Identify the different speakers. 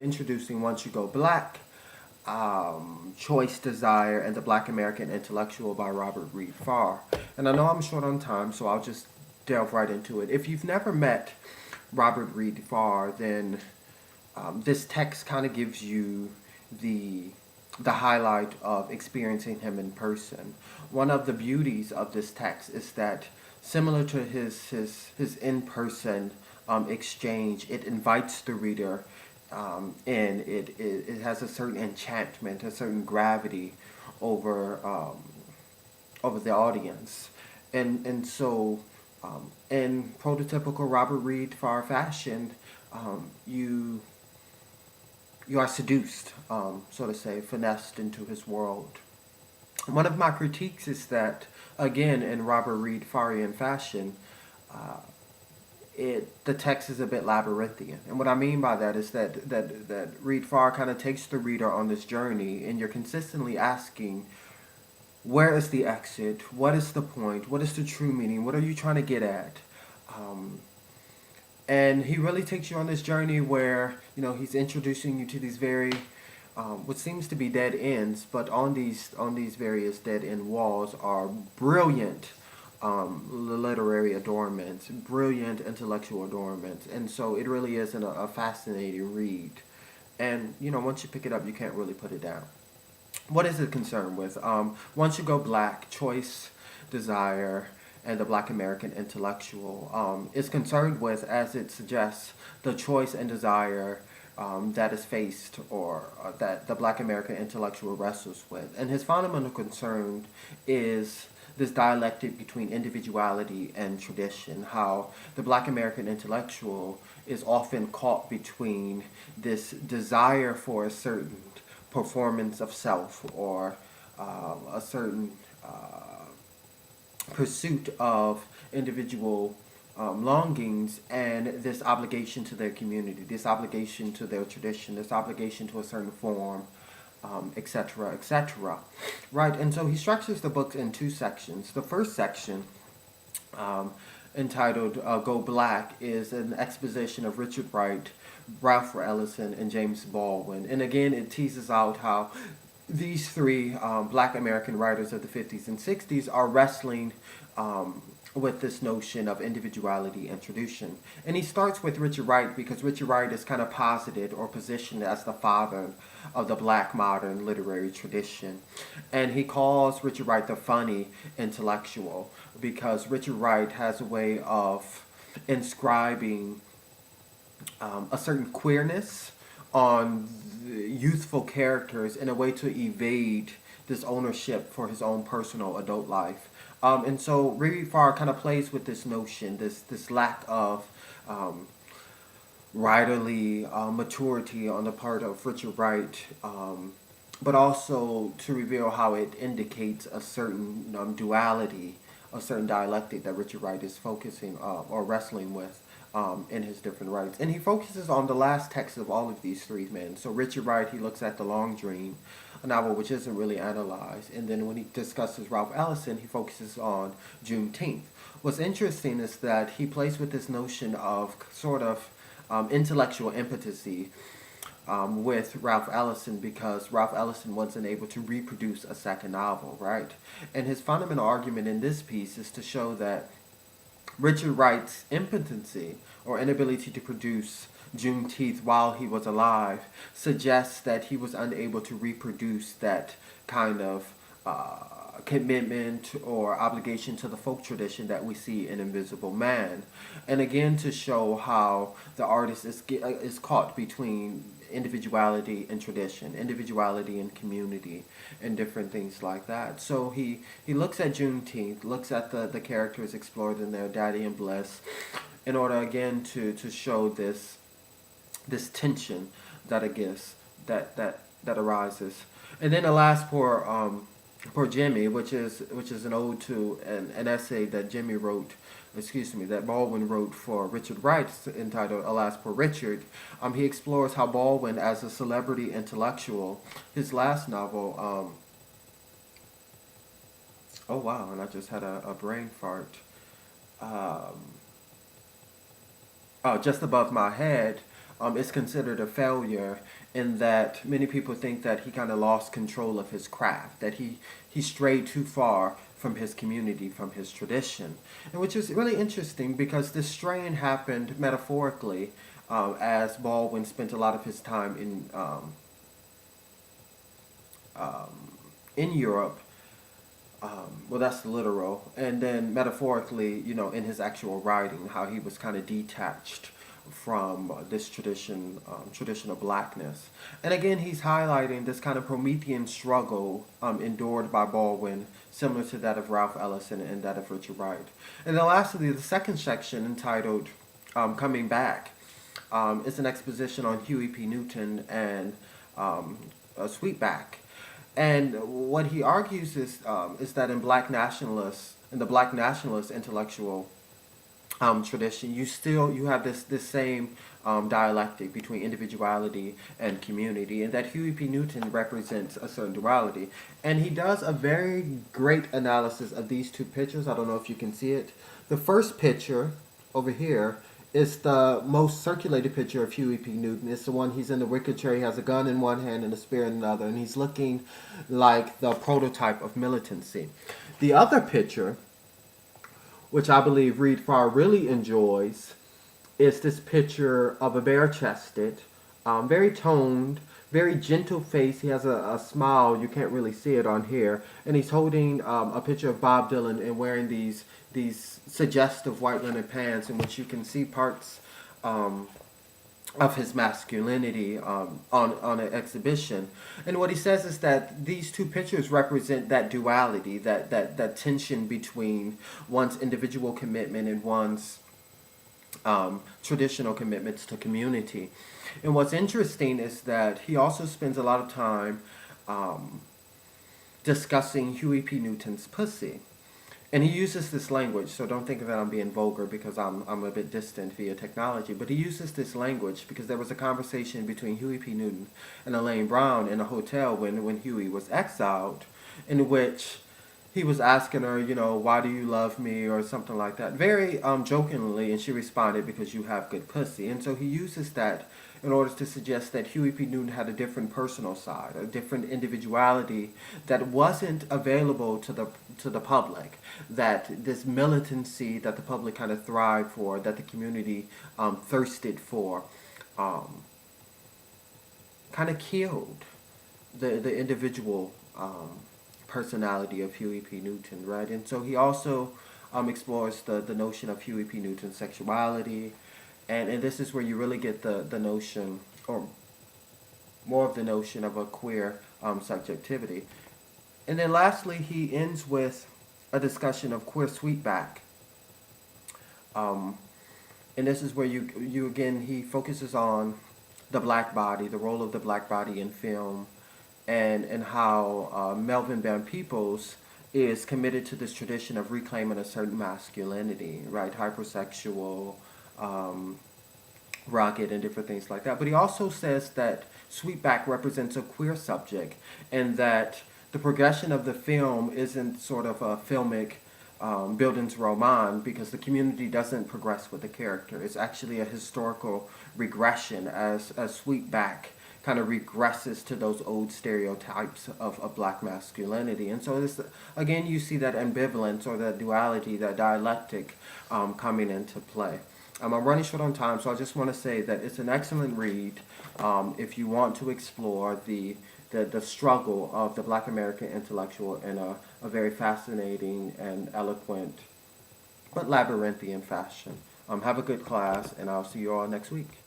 Speaker 1: Introducing Once You Go Black, Choice, Desire, and the Black American Intellectual by Robert Reid-Pharr. And I know I'm short on time, so I'll just delve right into it. If you've never met Robert Reid-Pharr, then this text kind of gives you the highlight of experiencing him in person. One of the beauties of this text is that, similar to his in person exchange, it invites the reader and it has a certain enchantment, a certain gravity over over the audience, and so in prototypical Robert Reid-Pharr fashion, you are seduced, so to say, finessed into his world. One of my critiques is that, again, in Robert Reid-Pharrian fashion, uh, the text is a bit labyrinthian, and what I mean by that is that Reid-Pharr kind of takes the reader on this journey, and you're consistently asking, where is the exit? What is the point? What is the true meaning? What are you trying to get at? Um, and he really takes you on this journey where he's introducing you to these very what seems to be dead ends, but on these various dead end walls are brilliant literary adornments, brilliant intellectual adornments, and so it really is a fascinating read. And once you pick it up, you can't really put it down. What is it concerned with? Once you go black, choice, desire, and the Black American intellectual is concerned with, as it suggests, the choice and desire that is faced, or that the Black American intellectual wrestles with. And his fundamental concern is this dialectic between individuality and tradition, how the Black American intellectual is often caught between this desire for a certain performance of self, or a certain pursuit of individual longings, and this obligation to their community, this obligation to their tradition, this obligation to a certain form, etc., etc. Right, and so he structures the book in two sections. The first section, entitled Go Black, is an exposition of Richard Wright, Ralph Ellison, and James Baldwin. And again, it teases out how these three black American writers of the 50s and 60s are wrestling with this notion of individuality and tradition. And he starts with Richard Wright because Richard Wright is kind of posited or positioned as the father of the black modern literary tradition. And he calls Richard Wright the funny intellectual because Richard Wright has a way of inscribing a certain queerness on the youthful characters in a way to evade this ownership for his own personal adult life. And so Reid-Pharr kind of plays with this notion, this lack of writerly maturity on the part of Richard Wright, but also to reveal how it indicates a certain duality, a certain dialectic that Richard Wright is focusing or wrestling with in his different writes. And he focuses on the last text of all of these three men. So Richard Wright, he looks at The Long Dream, a novel which isn't really analyzed. And then when he discusses Ralph Ellison, he focuses on Juneteenth. What's interesting is that he plays with this notion of sort of intellectual impotency with Ralph Ellison, because Ralph Ellison wasn't able to reproduce a second novel, right? And his fundamental argument in this piece is to show that Richard Wright's impotency or inability to produce Juneteenth while he was alive suggests that he was unable to reproduce that kind of commitment or obligation to the folk tradition that we see in Invisible Man. And again, to show how the artist is caught between individuality and tradition, individuality and community, and different things like that. So he looks at Juneteenth, looks at the characters explored in there, Daddy and Bliss, in order again to show this tension that exists, that arises. And then the last for Jimmy, which is an ode to an essay that that Baldwin wrote for Richard Wright, entitled Alas Poor Richard. He explores how Baldwin, as a celebrity intellectual, his last novel, oh wow, and I just had a brain fart. Um, Just Above My Head, is considered a failure in that many people think that he kind of lost control of his craft, that he strayed too far from his community, from his tradition, and which is really interesting because this straying happened metaphorically as Baldwin spent a lot of his time in Europe. Well, that's the literal, and then metaphorically, in his actual writing, how he was kind of detached from this traditional blackness. And again, he's highlighting this kind of Promethean struggle endured by Baldwin, similar to that of Ralph Ellison and that of Richard Wright. And then lastly, the second section entitled Coming Back is an exposition on Huey P. Newton and Sweetback. And what he argues is that in the black nationalist intellectual tradition, you have this same dialectic between individuality and community, and that Huey P. Newton represents a certain duality. And he does a very great analysis of these two pictures. I don't know if you can see it. The first picture over here is the most circulated picture of Huey P. Newton. It's the one he's in the wicker chair. He has a gun in one hand and a spear in another, and he's looking like the prototype of militancy. The other picture, which I believe Reid-Pharr really enjoys, is this picture of a bare-chested, very toned, very gentle face. He has a smile. You can't really see it on here. And he's holding a picture of Bob Dylan and wearing these suggestive white linen pants in which you can see parts of his masculinity on an exhibition. And what he says is that these two pictures represent that duality, that tension between one's individual commitment and one's traditional commitments to community. And what's interesting is that he also spends a lot of time discussing Huey P. Newton's pussy. And he uses this language, so don't think that I'm being vulgar because I'm a bit distant via technology, but he uses this language because there was a conversation between Huey P. Newton and Elaine Brown in a hotel when Huey was exiled, in which he was asking her, why do you love me, or something like that, very jokingly, and she responded, because you have good pussy. And so he uses that in order to suggest that Huey P. Newton had a different personal side, a different individuality that wasn't available to the public, that this militancy that the public kind of thrived for, that the community thirsted for, kind of killed the individual personality of Huey P. Newton, right? And so he also explores the notion of Huey P. Newton's sexuality, and this is where you really get the notion, or more of the notion, of a queer subjectivity. And then lastly, he ends with a discussion of queer sweetback. And this is where you again, he focuses on the black body, the role of the black body in film, and how Melvin Van Peebles is committed to this tradition of reclaiming a certain masculinity, right? Hypersexual, rugged, and different things like that. But he also says that Sweetback represents a queer subject, and that the progression of the film isn't sort of a filmic Bildungsroman, because the community doesn't progress with the character. It's actually a historical regression as Sweetback kind of regresses to those old stereotypes of black masculinity. And so this, again, you see that ambivalence, or that duality, that dialectic coming into play. I'm running short on time, so I just want to say that it's an excellent read if you want to explore the struggle of the black American intellectual in a very fascinating and eloquent but labyrinthian fashion. Have a good class, and I'll see you all next week.